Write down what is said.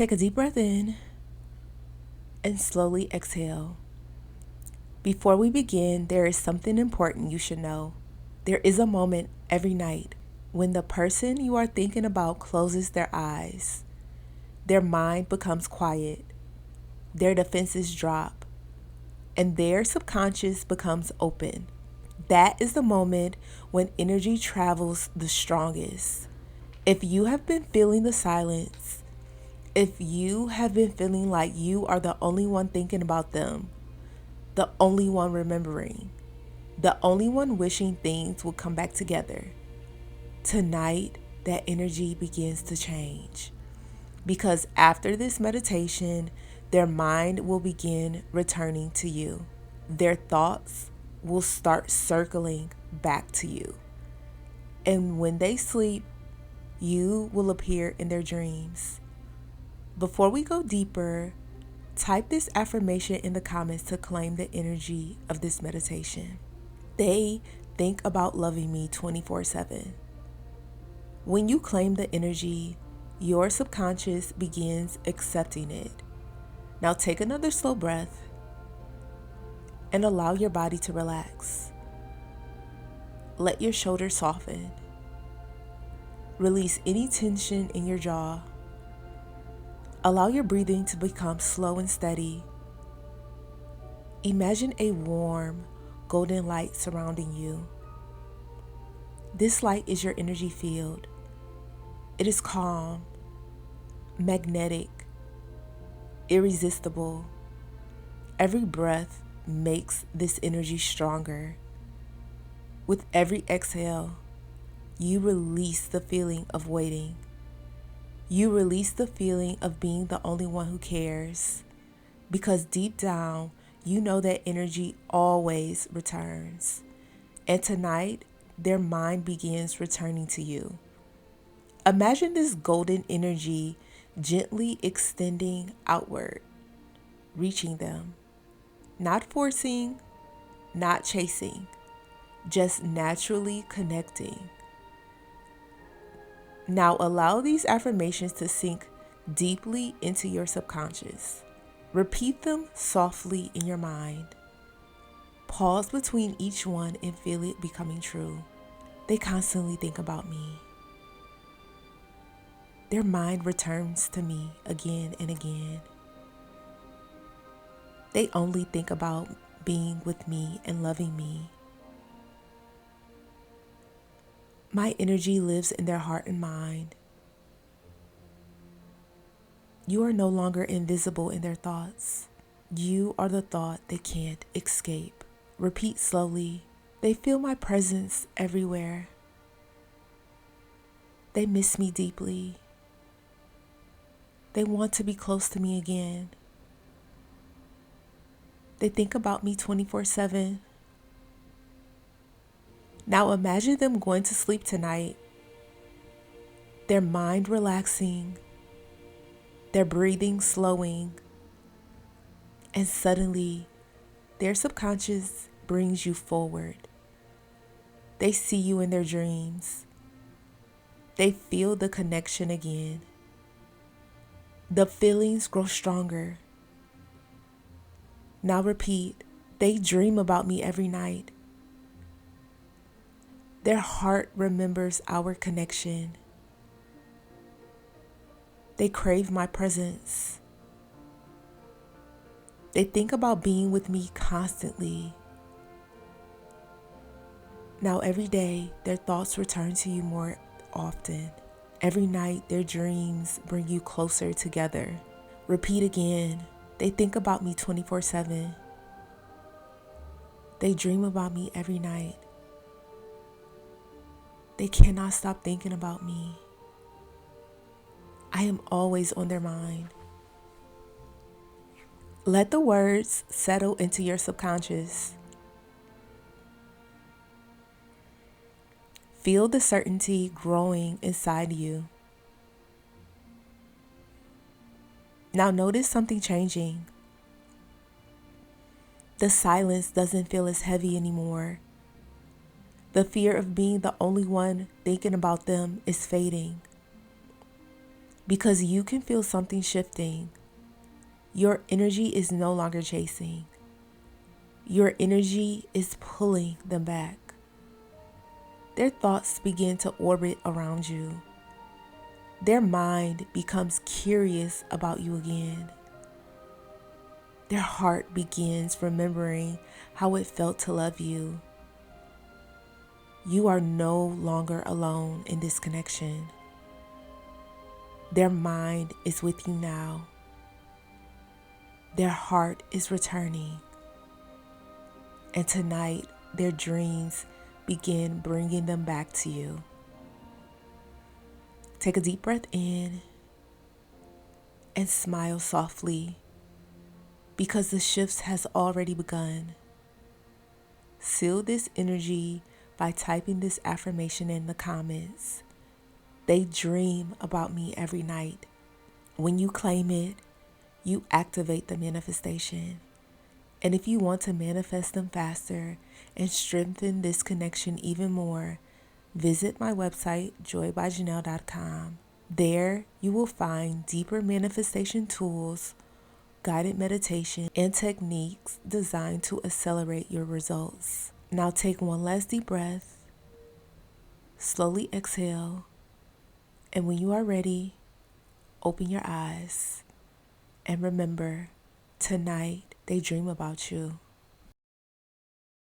Take a deep breath in and slowly exhale. Before we begin, there is something important you should know. There is a moment every night when the person you are thinking about closes their eyes. Their mind becomes quiet, their defenses drop, and their subconscious becomes open. That is the moment when energy travels the strongest. If you have been feeling the silence, if you have been feeling like you are the only one thinking about them, the only one remembering, the only one wishing things would come back together, tonight that energy begins to change. Because after this meditation, their mind will begin returning to you. Their thoughts will start circling back to you. And when they sleep, you will appear in their dreams. Before we go deeper, type this affirmation in the comments to claim the energy of this meditation. They think about loving me 24/7. When you claim the energy, your subconscious begins accepting it. Now take another slow breath and allow your body to relax. Let your shoulders soften. Release any tension in your jaw. Allow your breathing to become slow and steady. Imagine a warm, golden light surrounding you. This light is your energy field. It is calm, magnetic, irresistible. Every breath makes this energy stronger. With every exhale, you release the feeling of waiting. You release the feeling of being the only one who cares. Because deep down, you know that energy always returns. And tonight, their mind begins returning to you. Imagine this golden energy gently extending outward, reaching them. Not forcing, not chasing, just naturally connecting. Now allow these affirmations to sink deeply into your subconscious. Repeat them softly in your mind. Pause between each one and feel it becoming true. They constantly think about me. Their mind returns to me again and again. They only think about being with me and loving me. My energy lives in their heart and mind. You are no longer invisible in their thoughts. You are the thought they can't escape. Repeat slowly. They feel my presence everywhere. They miss me deeply. They want to be close to me again. They think about me 24/7. Now imagine them going to sleep tonight. Their mind relaxing, their breathing slowing, and suddenly their subconscious brings you forward. They see you in their dreams. They feel the connection again. The feelings grow stronger. Now repeat, they dream about me every night. Their heart remembers our connection. They crave my presence. They think about being with me constantly. Now every day, their thoughts return to you more often. Every night, their dreams bring you closer together. Repeat again. They think about me 24/7. They dream about me every night. They cannot stop thinking about me. I am always on their mind. Let the words settle into your subconscious. Feel the certainty growing inside you. Now notice something changing. The silence doesn't feel as heavy anymore. The fear of being the only one thinking about them is fading. because you can feel something shifting. Your energy is no longer chasing. Your energy is pulling them back. Their thoughts begin to orbit around you. Their mind becomes curious about you again. Their heart begins remembering how it felt to love you. You are no longer alone in this connection. Their mind is with you now. Their heart is returning. And tonight, their dreams begin bringing them back to you. Take a deep breath in and smile softly because the shift has already begun. Seal this energy by typing this affirmation in the comments. They dream about me every night. When you claim it, you activate the manifestation. And if you want to manifest them faster and strengthen this connection even more, visit my website, joybyjanell.com. There you will find deeper manifestation tools, guided meditation, and techniques designed to accelerate your results. Now take one last deep breath, slowly exhale, and when you are ready, open your eyes. And remember, tonight they dream about you.